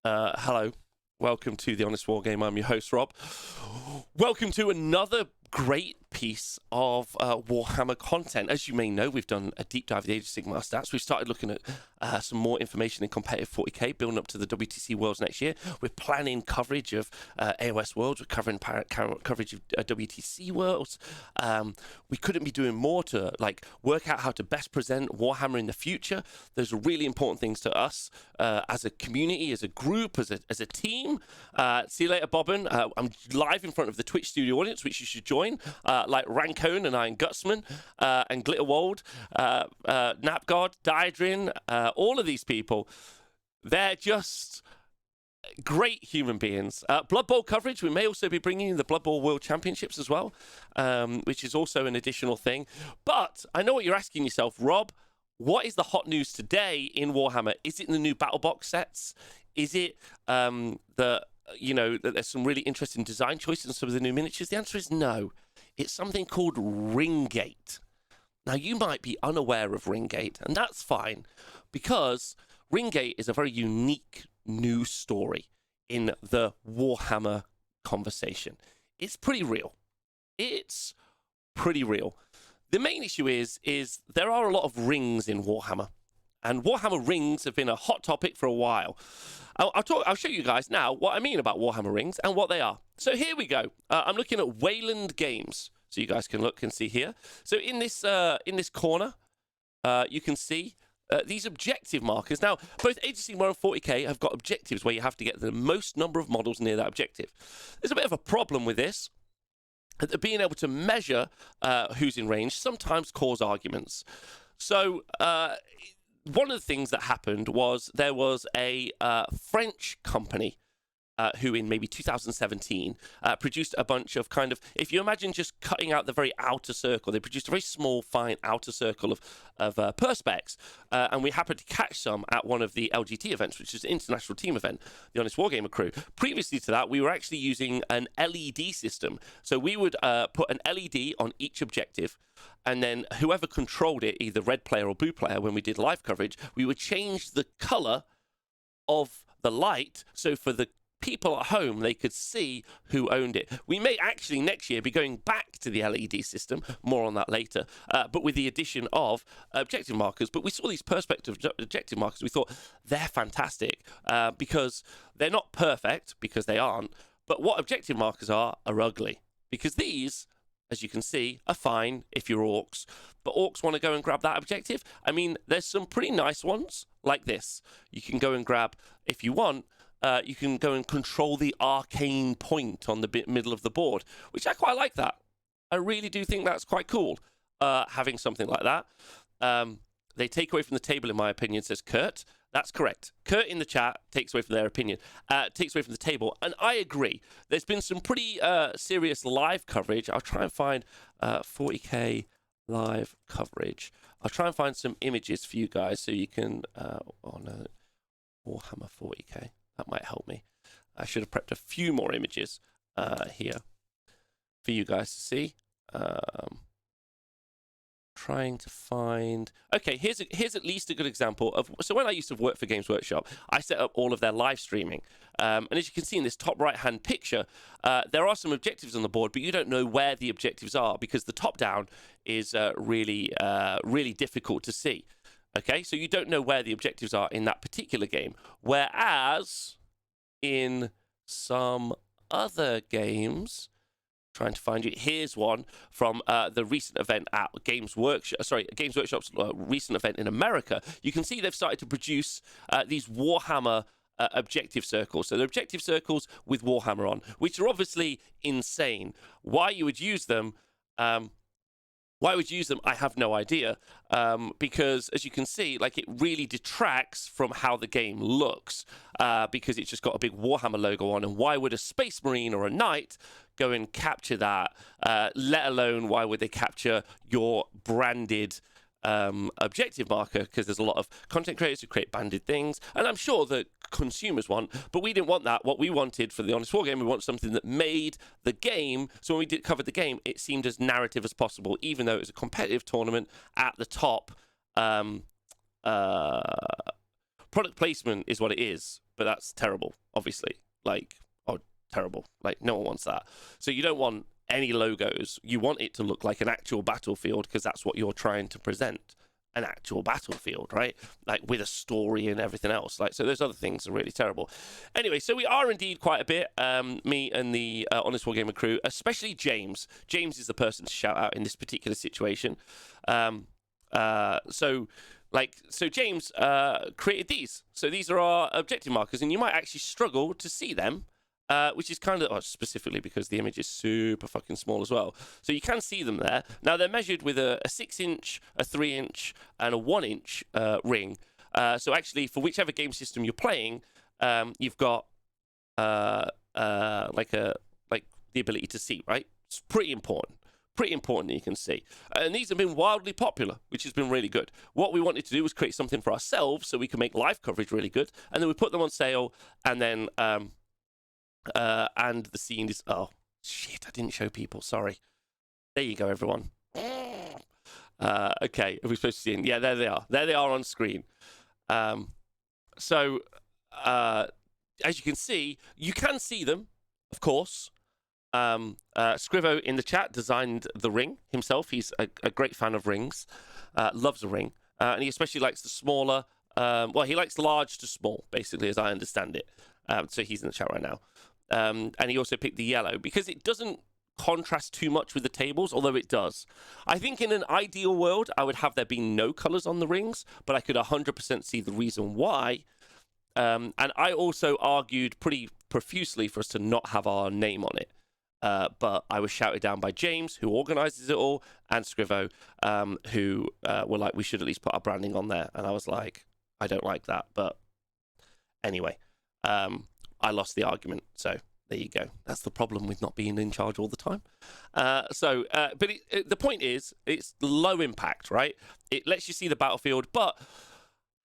Hello, welcome to The Honest Wargamer. I'm your host, Rob. Welcome to another great piece of Warhammer content. As you may know, we've done a deep dive of the Age of Sigmar stats. We've started looking at some more information in competitive 40k, building up to the WTC Worlds next year. We're planning coverage of AOS Worlds. We're covering coverage of WTC Worlds. We couldn't be doing more to work out how to best present Warhammer in the future. Those are really important things to us as a community, as a group, as a team. See you later, Bobbin. I'm live in front of the Twitch studio audience, which you should join. Like Rancone and Iron Gutsman and Glitterwold, Napgod, Diadrin, all of these people, they're just great human beings. Blood Bowl coverage, we may also be bringing in the Blood Bowl World Championships as well, which is also an additional thing. But I know what you're asking yourself, Rob, what is the hot news today in Warhammer? Is it the new battle box sets? Is it that there's some really interesting design choices in some of the new miniatures? The answer is no. It's something called Ringgate. Now, you might be unaware of Ringgate, and that's fine, because Ringgate is a very unique new story in the Warhammer conversation. It's pretty real. It's pretty real. The main issue is there are a lot of rings in Warhammer, and Warhammer rings have been a hot topic for a while. I'll show you guys now what I mean about Warhammer rings and what they are. So here we go. I'm looking at Wayland Games, so you guys can look and see here. So in this corner, you can see these objective markers. Now, both Age of Sigmar and 40k have got objectives where you have to get the most number of models near that objective. There's a bit of a problem with this. Being able to measure who's in range sometimes cause arguments. So one of the things that happened was there was a French company who in maybe 2017 produced a bunch of if you imagine just cutting out the very outer circle, they produced a very small, fine outer circle of perspex, and we happened to catch some at one of the LGT events, which is an international team event, the Honest Wargamer crew. Previously to that, we were actually using an LED system. So we would put an LED on each objective, and then whoever controlled it, either red player or blue player, when we did live coverage, we would change the color of the light, so for the people at home, they could see who owned it. We may actually next year be going back to the LED system, more on that later, but with the addition of objective markers. But we saw these perspective objective markers, we thought they're fantastic because they're not perfect, because they aren't, but what objective markers are ugly, because these, as you can see, are fine if you're orcs, but orcs want to go and grab that objective. I mean, there's some pretty nice ones like this. You can go and grab, if you want, you can go and control the arcane point on the middle of the board, which I quite like that. I really do think that's quite cool, having something like that. They take away from the table, in my opinion, says Kurt. That's correct. Kurt in the chat takes away from their opinion, takes away from the table, and I agree. There's been some pretty serious live coverage. I'll try and find 40k live coverage. I'll try and find some images for you guys so you can... oh no, Warhammer 40k. That might help me. I should have prepped a few more images here for you guys to see. Trying to find... Okay, here's at least a good example of... So when I used to work for Games Workshop, I set up all of their live streaming. And as you can see in this top right-hand picture, there are some objectives on the board, but you don't know where the objectives are because the top-down is really difficult to see. Okay, so you don't know where the objectives are in that particular game. Whereas in some other games, trying to find you, here's one from the recent event at Games Workshop's recent event in America. You can see they've started to produce these Warhammer objective circles. So they're objective circles with Warhammer on, which are obviously insane. Why you would use them... I have no idea, because as you can see, it really detracts from how the game looks, because it's just got a big Warhammer logo on, and why would a Space Marine or a Knight go and capture that, let alone why would they capture your branded objective marker, because there's a lot of content creators who create banded things, and I'm sure that consumers want, but we didn't want that. What we wanted for the Honest Wargame, we want something that made the game, so when we covered the game, it seemed as narrative as possible, even though it was a competitive tournament at the top. Product placement is what it is. but that's terrible, obviously. Like, oh, terrible. Like, no one wants that. So you don't want any logos. You want it to look like an actual battlefield, because that's what you're trying to present. An actual battlefield, right? Like with a story and everything else. Like, so those other things are really terrible. Anyway, so we are indeed quite a bit, me and the Honest Wargamer crew, especially James. James is the person to shout out in this particular situation. So James created these. So these are our objective markers, and you might actually struggle to see them. Which is kind of specifically because the image is super fucking small as well. So you can see them there. Now they're measured with a 6-inch, a 3-inch, and a 1-inch ring. So actually, for whichever game system you're playing, you've got like the ability to see. Right? It's pretty important. Pretty important that you can see. And these have been wildly popular, which has been really good. What we wanted to do was create something for ourselves so we can make live coverage really good. And then we put them on sale, and then and the scene is, oh shit, I didn't show people, sorry. There you go, everyone. Okay, are we supposed to see them? Yeah, there they are on screen. So as you can see them, of course. Scrivo in the chat designed the ring himself. He's a great fan of rings, loves a ring, and he especially likes the smaller, well, he likes large to small, basically, as I understand it. So he's in the chat right now. And he also picked the yellow because it doesn't contrast too much with the tables, although it does. I think in an ideal world, I would have there be no colors on the rings, but I could 100% see the reason why. And I also argued pretty profusely for us to not have our name on it. But I was shouted down by James, who organizes it all, and Scrivo, who were like, we should at least put our branding on there. And I was like, I don't like that. But anyway, I lost the argument, so there you go. That's the problem with not being in charge all the time. But the point is, it's low impact, right? It lets you see the battlefield, but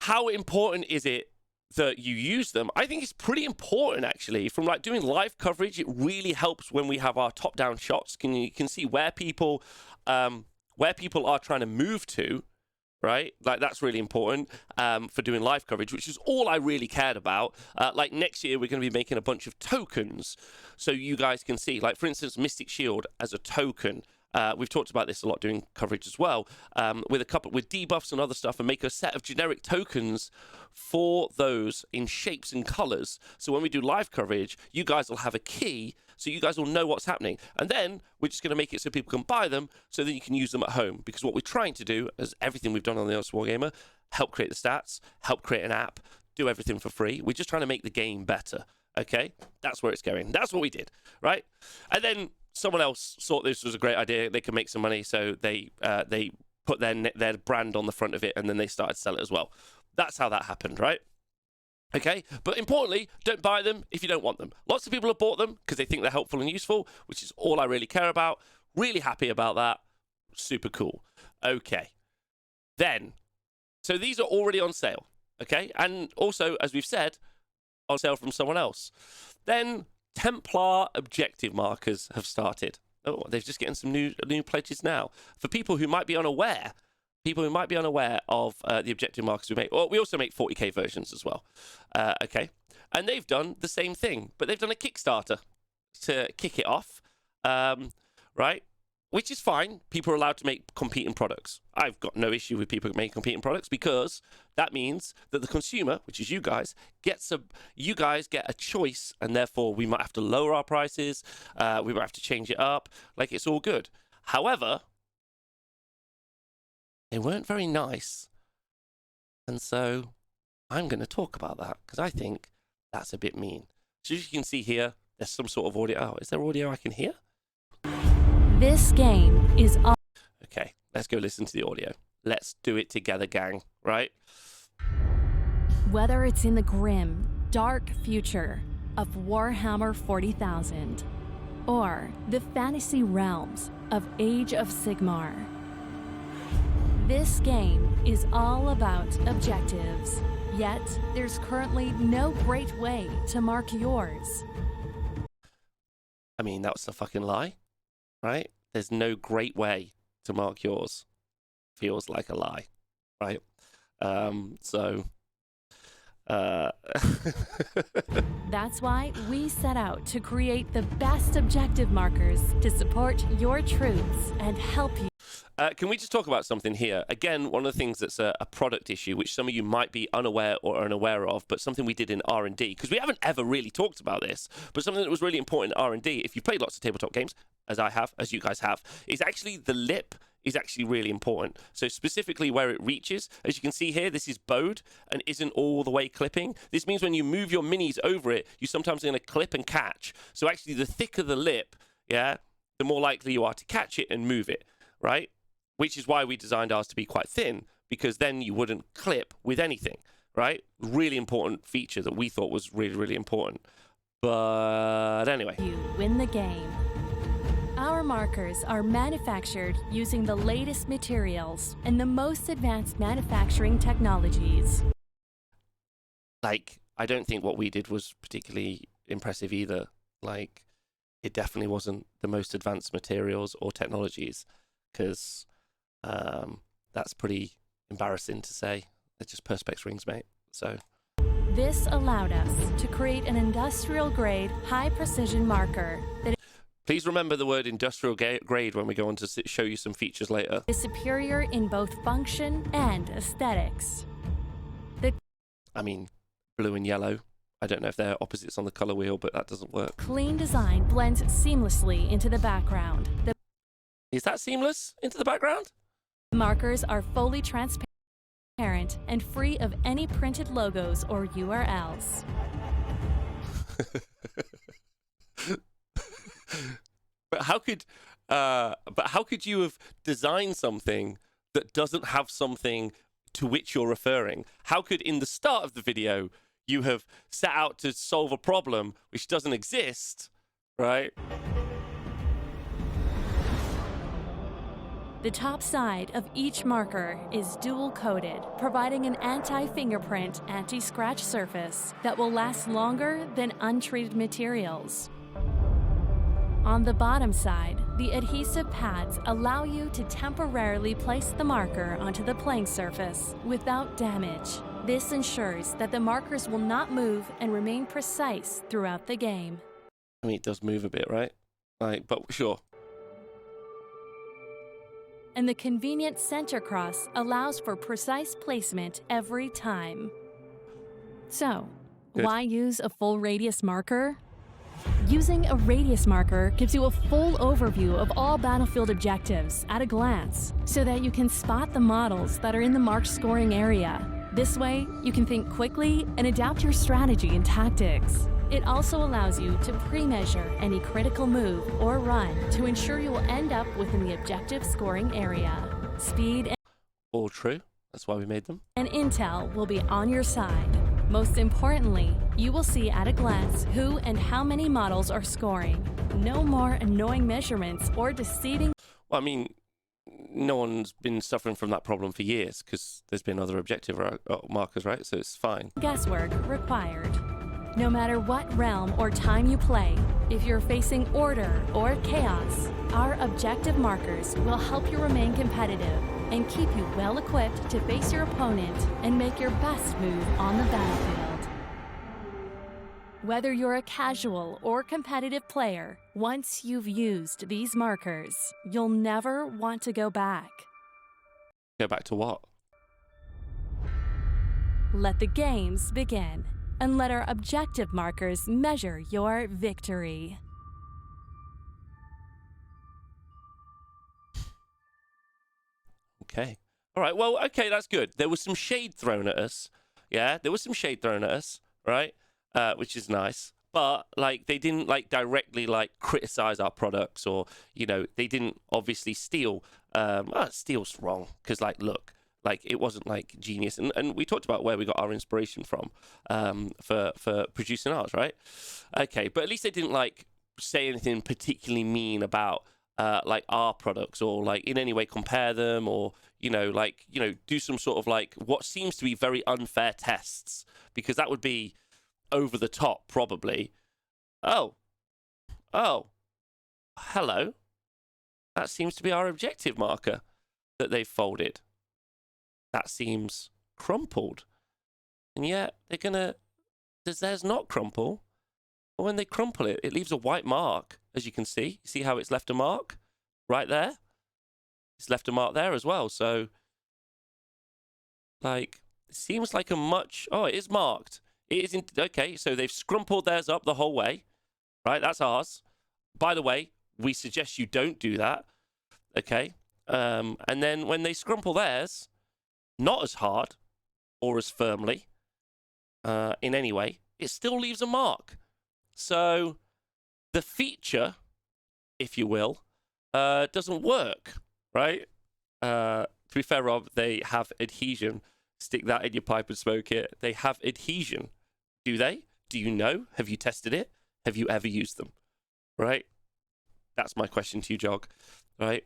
how important is it that you use them? I think it's pretty important, actually. From like doing live coverage, it really helps when we have our top-down shots. You can see where people are trying to move to. Right? Like, that's really important for doing live coverage, which is all I really cared about. Like, next year, we're going to be making a bunch of tokens so you guys can see. Like, for instance, Mystic Shield as a token. We've talked about this a lot doing coverage as well, with debuffs and other stuff, and make a set of generic tokens for those in shapes and colors. So when we do live coverage, you guys will have a key, so you guys will know what's happening. And then we're just going to make it so people can buy them, so that you can use them at home. Because what we're trying to do, as everything we've done on the Honest Wargamer, help create the stats, help create an app, do everything for free. We're just trying to make the game better. Okay, that's where it's going. That's what we did, right? And then someone else thought this was a great idea. They could make some money, so they put their brand on the front of it, and then they started to sell it as well. That's how that happened, right? Okay, but importantly, don't buy them if you don't want them. Lots of people have bought them because they think they're helpful and useful, which is all I really care about. Really happy about that. Super cool. Okay, then, so these are already on sale, okay? And also, as we've said, on sale from someone else. Then Templar objective markers have started. Oh, they're just getting some new pledges now. For people who might be unaware, of the objective markers we make. Well, we also make 40k versions as well. Okay, and they've done the same thing, but they've done a Kickstarter to kick it off, right? Which is fine. People are allowed to make competing products. I've got no issue with people making competing products, because that means that the consumer, which is you guys, get a choice, and therefore we might have to lower our prices. We might have to change it up. Like, it's all good. However, they weren't very nice. And so I'm going to talk about that, because I think that's a bit mean. So as you can see here, there's some sort of audio. Oh, is there audio I can hear? This game is... Okay, let's go listen to the audio. Let's do it together, gang, right? Whether it's in the grim, dark future of Warhammer 40,000 or the fantasy realms of Age of Sigmar, this game is all about objectives. Yet, there's currently no great way to mark yours. I mean, that was a fucking lie, right? There's no great way to mark yours. Feels like a lie, right? So That's why we set out to create the best objective markers to support your troops and help you. Can we just talk about something here? Again, one of the things that's a product issue, which some of you might be unaware or unaware of, but something we did in R&D, because we haven't ever really talked about this, but something that was really important in R&D, if you've played lots of tabletop games, as I have, as you guys have, is actually the lip is actually really important. So specifically where it reaches, as you can see here, this is bowed and isn't all the way clipping. This means when you move your minis over it, you sometimes are going to clip and catch. So actually the thicker the lip, yeah, the more likely you are to catch it and move it, right? Which is why we designed ours to be quite thin, because then you wouldn't clip with anything, right? Really important feature that we thought was really, really important. But anyway. You win the game. Our markers are manufactured using the latest materials and the most advanced manufacturing technologies. Like, I don't think what we did was particularly impressive either. Like, it definitely wasn't the most advanced materials or technologies, because that's pretty embarrassing to say. They're just Perspex rings, mate. So this allowed us to create an industrial-grade, high-precision marker that please remember the word industrial grade when we go on to show you some features later. is superior in both function and aesthetics. I mean, blue and yellow. I don't know if they're opposites on the color wheel, but that doesn't work. Clean design blends seamlessly into the background. The Is that seamless into the background? markers are fully transparent and free of any printed logos or URLs. But how could you have designed something that doesn't have something to which you're referring? How could, in the start of the video, you have set out to solve a problem which doesn't exist, right? The top side of each marker is dual-coated, providing an anti-fingerprint, anti-scratch surface that will last longer than untreated materials. On the bottom side, the adhesive pads allow you to temporarily place the marker onto the playing surface without damage. This ensures that the markers will not move and remain precise throughout the game. I mean, it does move a bit, right? Like, but sure. And the convenient center cross allows for precise placement every time. So, Good. why use a full radius marker? Using a radius marker gives you a full overview of all battlefield objectives at a glance, so that you can spot the models that are in the marked scoring area. This way, you can think quickly and adapt your strategy and tactics. It also allows you to pre-measure any critical move or run to ensure you will end up within the objective scoring area. Speed All true. That's why we made them. and intel will be on your side. Most importantly, you will see at a glance who and how many models are scoring. No more annoying measurements or deceiving. Well, I mean, no one's been suffering from that problem for years because there's been other objective markers, right? So it's fine. Guesswork required. No matter what realm or time you play, if you're facing order or chaos, our objective markers will help you remain competitive and keep you well equipped to face your opponent and make your best move on the battlefield. Whether you're a casual or competitive player, once you've used these markers, you'll never want to go back. Go back to what? Let the games begin, and let our objective markers measure your victory. Okay. All right. Well, okay, that's good. There was some shade thrown at us. Yeah, there was some shade thrown at us, right? Which is nice. But like, they didn't like directly like criticize our products, or they didn't obviously steal. Steal's wrong, because like, look, like it wasn't like genius, and we talked about where we got our inspiration from for producing ours, right? Okay, but at least they didn't like say anything particularly mean about like our products, or like in any way compare them, or do some sort of like what seems to be very unfair tests, because that would be over the top probably. Oh, hello, that seems to be our objective marker that they've folded. That seems crumpled. And yet they're gonna. Does theirs not crumple? But when they crumple it, it leaves a white mark, as you can see. See how it's left a mark right there? It's left a mark there as well. So, like, it seems like a much. Oh, it is marked. It isn't okay. So they've scrumpled theirs up the whole way, right? That's ours. By the way, we suggest you don't do that. Okay. And then when they scrumple theirs, not as hard or as firmly, in any way, it still leaves a mark. So the feature, if you will, doesn't work, right? To be fair, Rob, they have adhesion. Stick that in your pipe and smoke it. They have adhesion. Do they? Do you know? Have you tested it? Have you ever used them? Right? That's my question to you, Jog. Right?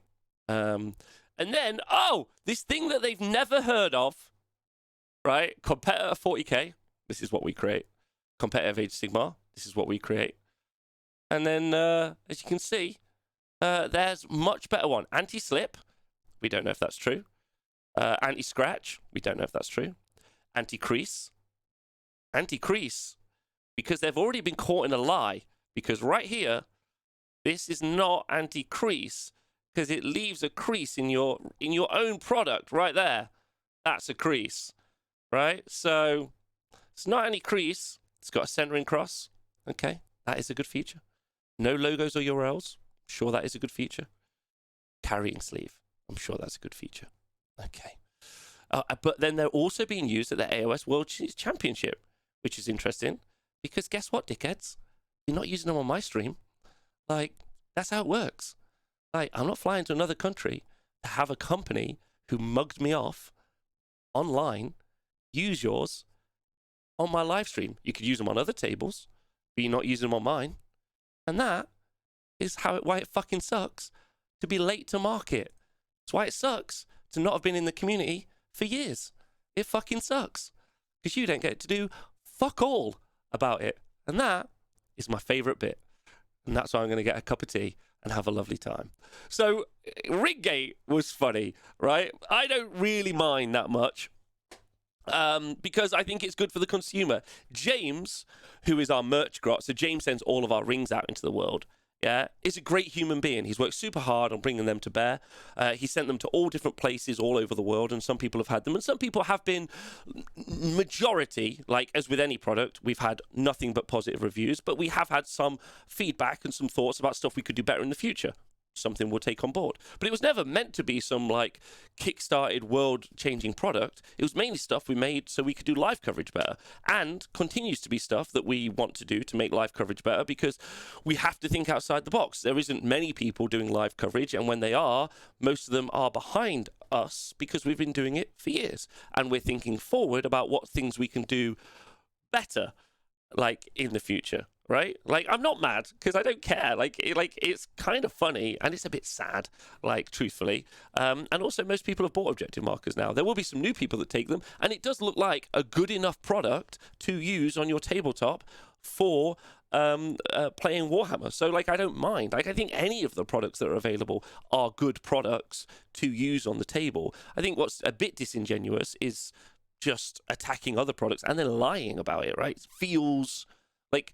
And then, this thing that they've never heard of, right? Competitor 40k. This is what we create. Competitive Age of Sigmar. This is what we create. And then, as you can see, there's much better one. Anti-slip. We don't know if that's true. Anti-scratch. We don't know if that's true. Anti-crease. Anti-crease. Because they've already been caught in a lie. Because right here, this is not anti-crease. Because it leaves a crease in your own product right there. That's a crease. Right? So, it's not anti-crease. It's got a centering cross. Okay. That is a good feature. No logos or URLs. Sure, that is a good feature. Carrying sleeve. I'm sure that's a good feature. Okay. But then they're also being used at the AOS World Championship, which is interesting. Because guess what, dickheads? You're not using them on my stream. Like, that's how it works. Like, I'm not flying to another country to have a company who mugged me off online use yours on my live stream. You could use them on other tables, but you're not using them on mine. And that is why it fucking sucks to be late to market. It's why it sucks to not have been in the community for years. It fucking sucks. Because you don't get to do fuck all about it. And that is my favourite bit. And that's why I'm going to get a cup of tea and have a lovely time. So, Riggate was funny, right? I don't really mind that much. Because I think it's good for the consumer. James, who is our merch grot, so James sends all of our rings out into the world, yeah, is a great human being. He's worked super hard on bringing them to bear. He sent them to all different places all over the world, and some people have had them, and some people have been, majority, like as with any product, we've had nothing but positive reviews, but we have had some feedback and some thoughts about stuff we could do better in the future. Something we'll take on board. But it was never meant to be some like kickstarted world-changing product. It was mainly stuff we made so we could do live coverage better, and continues to be stuff that we want to do to make live coverage better, because we have to think outside the box. There isn't many people doing live coverage, and when they are, most of them are behind us because we've been doing it for years, and we're thinking forward about what things we can do better, like in the future. Right? Like, I'm not mad because I don't care. Like, it's kind of funny and it's a bit sad, like, truthfully. And also, most people have bought objective markers now. There will be some new people that take them, and it does look like a good enough product to use on your tabletop for playing Warhammer. So, like, I don't mind. Like, I think any of the products that are available are good products to use on the table. I think what's a bit disingenuous is just attacking other products and then lying about it, right? It feels like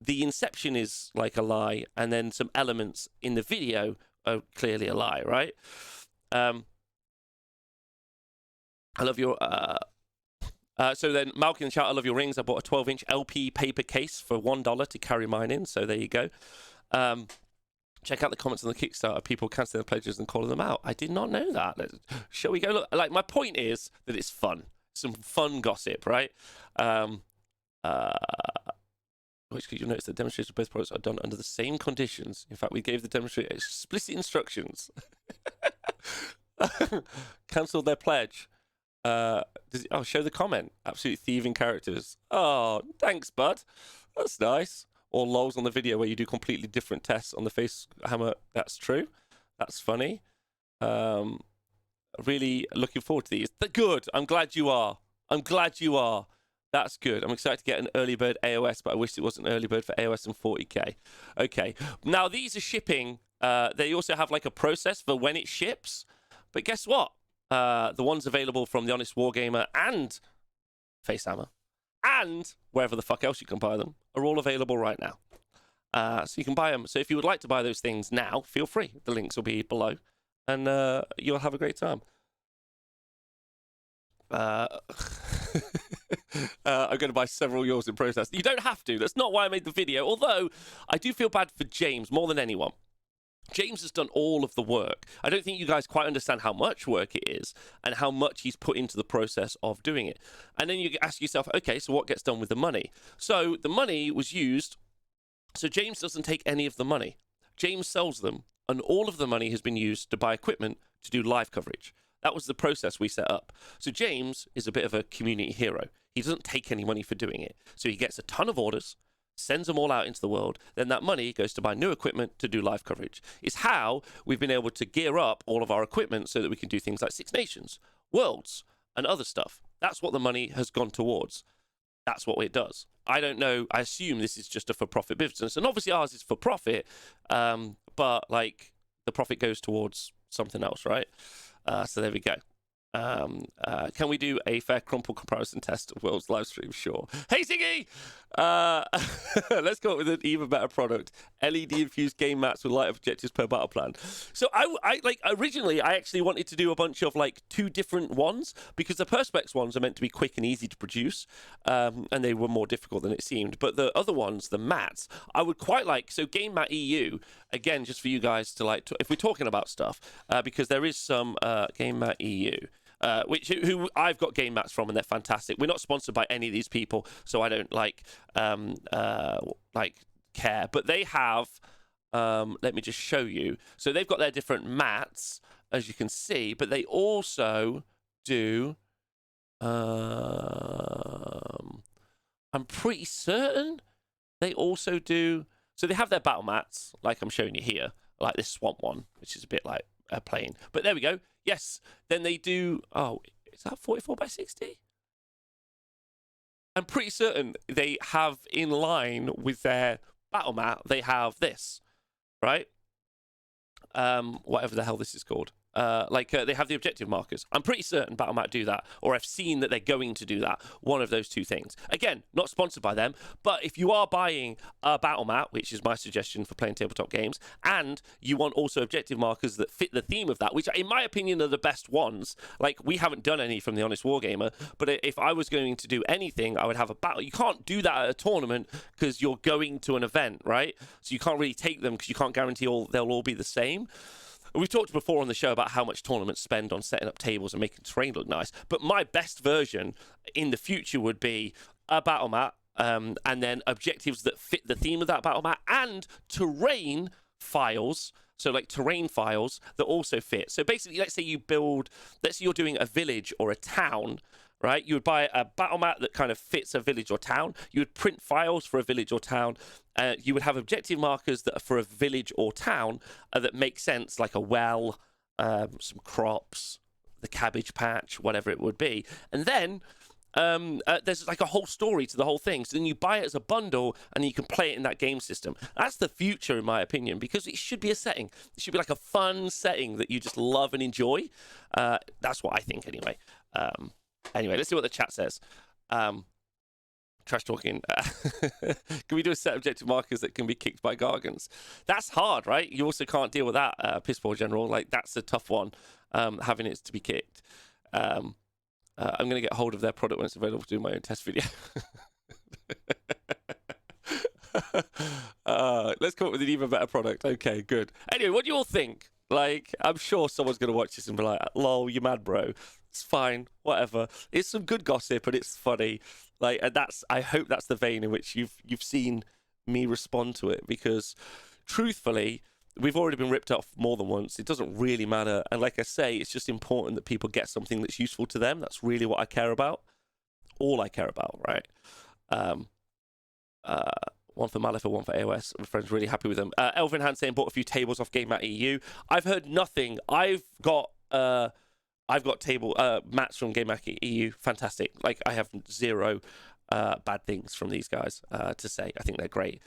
the inception is like a lie, and then some elements in the video are clearly a lie, right? I love your... so then, Malkin in the chat, I love your rings. I bought a 12-inch LP paper case for $1 to carry mine in, so there you go. Check out the comments on the Kickstarter. People cancelling their pledges and calling them out. I did not know that. Shall we go look? Like, my point is that it's fun. Some fun gossip, right? Which you'll notice that demonstrations of both products are done under the same conditions. In fact, we gave the demonstrator explicit instructions. Cancelled their pledge. Show the comment. Absolute thieving characters. Oh, thanks, bud. That's nice. Or lols on the video where you do completely different tests on the face hammer. That's true. That's funny. Really looking forward to these. Good. I'm glad you are. That's good. I'm excited to get an early bird AOS, but I wish it was an early bird for AOS and 40k. Okay. Now, these are shipping. They also have like a process for when it ships. But guess what? The ones available from the Honest Wargamer and Facehammer and wherever the fuck else you can buy them, are all available right now. So you can buy them. So if you would like to buy those things now, feel free. The links will be below, and you'll have a great time. I'm going to buy several yours in process. You don't have to. That's not why I made the video. Although I do feel bad for James more than anyone. James has done all of the work. I don't think you guys quite understand how much work it is and how much he's put into the process of doing it. And then you ask yourself, okay, so what gets done with the money? So the money was used. So James doesn't take any of the money. James sells them, and all of the money has been used to buy equipment to do live coverage. That was the process we set up. So James is a bit of a community hero. He doesn't take any money for doing it. So he gets a ton of orders, sends them all out into the world, then that money goes to buy new equipment to do live coverage. It's how we've been able to gear up all of our equipment so that we can do things like Six Nations, Worlds, and other stuff. That's what the money has gone towards. That's what it does. I don't know. I assume this is just a for-profit business, and obviously ours is for profit, but like the profit goes towards something else, right? So there we go. Can we do a fair crumple comparison test of World's live stream? Sure. Hey, Ziggy! Let's go up with an even better product. LED infused game mats with light objectives per battle plan. So I like originally I actually wanted to do a bunch of like 2 different ones because the Perspex ones are meant to be quick and easy to produce, and they were more difficult than it seemed. But the other ones, the mats, I would quite like. So Game Mat EU, again, just for you guys to like, if we're talking about stuff, because there is some Game Mat EU. Who I've got game mats from, and they're fantastic. We're not sponsored by any of these people, so I don't like care. But they have. Let me just show you. So they've got their different mats, as you can see, but they also do. I'm pretty certain they also do. So they have their battle mats, like I'm showing you here, like this swamp one, which is a bit like plain. But there we go. Yes, then they do. Oh, is that 44 by 60? I'm pretty certain they have in line with their battle mat. They have this, right? Whatever the hell this is called. They have the objective markers. I'm pretty certain Battlemat do that, or I've seen that they're going to do that. One of those 2 things. Again, not sponsored by them, but if you are buying a Battlemat, which is my suggestion for playing tabletop games, and you want also objective markers that fit the theme of that, which in my opinion are the best ones. Like, we haven't done any from the Honest Wargamer, but if I was going to do anything, I would have a battle. You can't do that at a tournament because you're going to an event, right? So you can't really take them because you can't guarantee they'll all be the same. We've talked before on the show about how much tournaments spend on setting up tables and making terrain look nice. But my best version in the future would be a battle mat, and then objectives that fit the theme of that battle mat, and terrain files. So like terrain files that also fit. So basically, let's say you're doing a village or a town, right? You would buy a battle mat that kind of fits a village or town. You would print files for a village or town. You would have objective markers that are for a village or town that make sense, like a well, some crops, the cabbage patch, whatever it would be. And then there's like a whole story to the whole thing. So then you buy it as a bundle and you can play it in that game system. That's the future, in my opinion, because it should be a setting. It should be like a fun setting that you just love and enjoy. That's what I think, anyway. Anyway, let's see what the chat says. Trash talking. Can we do a set of objective markers that can be kicked by Gargants? That's hard, right? You also can't deal with that, Pissball General. Like, that's a tough one, having it to be kicked. I'm going to get hold of their product when it's available to do my own test video. Let's come up with an even better product. Okay, good. Anyway, what do you all think? Like, I'm sure someone's going to watch this and be like, lol, you mad, bro. It's fine, whatever. It's some good gossip and it's funny. Like, and I hope that's the vein in which you've seen me respond to it, because truthfully, we've already been ripped off more than once. It doesn't really matter. And like I say, it's just important that people get something that's useful to them. That's really what I care about. All I care about, right? One for Malifaux, one for AOS. My friend's really happy with them. Elvin Hand saying bought a few tables off Game Mat EU. I've heard nothing. I've got table mats from Game Mat EU. Fantastic. Like, I have zero bad things from these guys to say. I think they're great,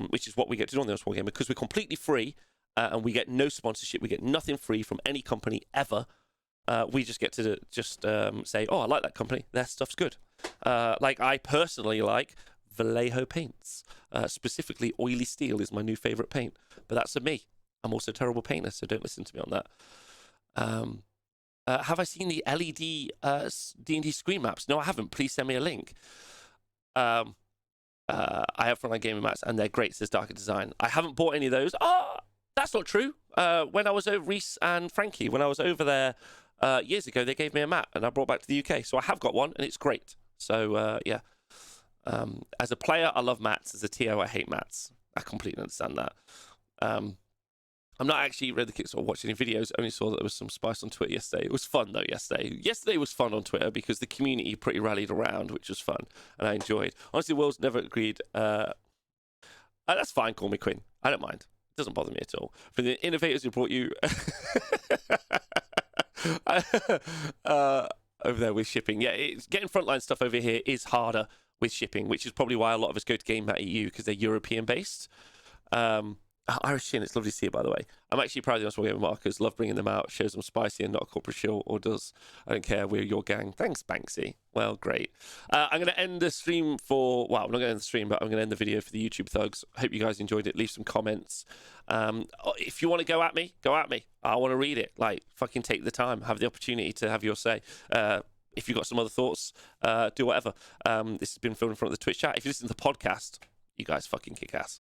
which is what we get to do on the Honest Wargamer, because we're completely free and we get no sponsorship. We get nothing free from any company ever. We just get to say, oh, I like that company. Their stuff's good. Like I personally like Vallejo paints. Specifically, oily steel is my new favorite paint. But that's a me. I'm also a terrible painter, so don't listen to me on that. Have I seen the LED D&D screen maps? No, I haven't. Please send me a link. I have Frontline Gaming mats, and they're great, says Darker Design. I haven't bought any of those. That's not true. When I was over, Reese and Frankie, when I was over there years ago, they gave me a mat, and I brought back to the UK. So I have got one, and it's great. So, yeah. As a player, I love mats. As a TO, I hate mats. I completely understand that. I'm not actually read the Kickstarter or watched any videos. Only saw that there was some spice on Twitter yesterday. It was fun though. Yesterday was fun on Twitter because the community pretty rallied around, which was fun and I enjoyed. Honestly, the world's never agreed. That's fine. Call me Quinn. I don't mind. It doesn't bother me at all. For the innovators who brought you over there with shipping, yeah, getting frontline stuff over here is harder with shipping, which is probably why a lot of us go to Game Mat EU because they're European based. Irish Chin, it's lovely to see it, by the way. I'm actually proud of the Honest Wargamer markers. Love bringing them out. Shows them spicy and not a corporate shill, or does. I don't care. We're your gang. Thanks, Banksy. Well, great. I'm going to end the stream for... Well, I'm not going to end the stream, but I'm going to end the video for the YouTube thugs. Hope you guys enjoyed it. Leave some comments. If you want to go at me, go at me. I want to read it. Like, fucking take the time. Have the opportunity to have your say. If you've got some other thoughts, do whatever. This has been filmed in front of the Twitch chat. If you listen to the podcast, you guys fucking kick ass.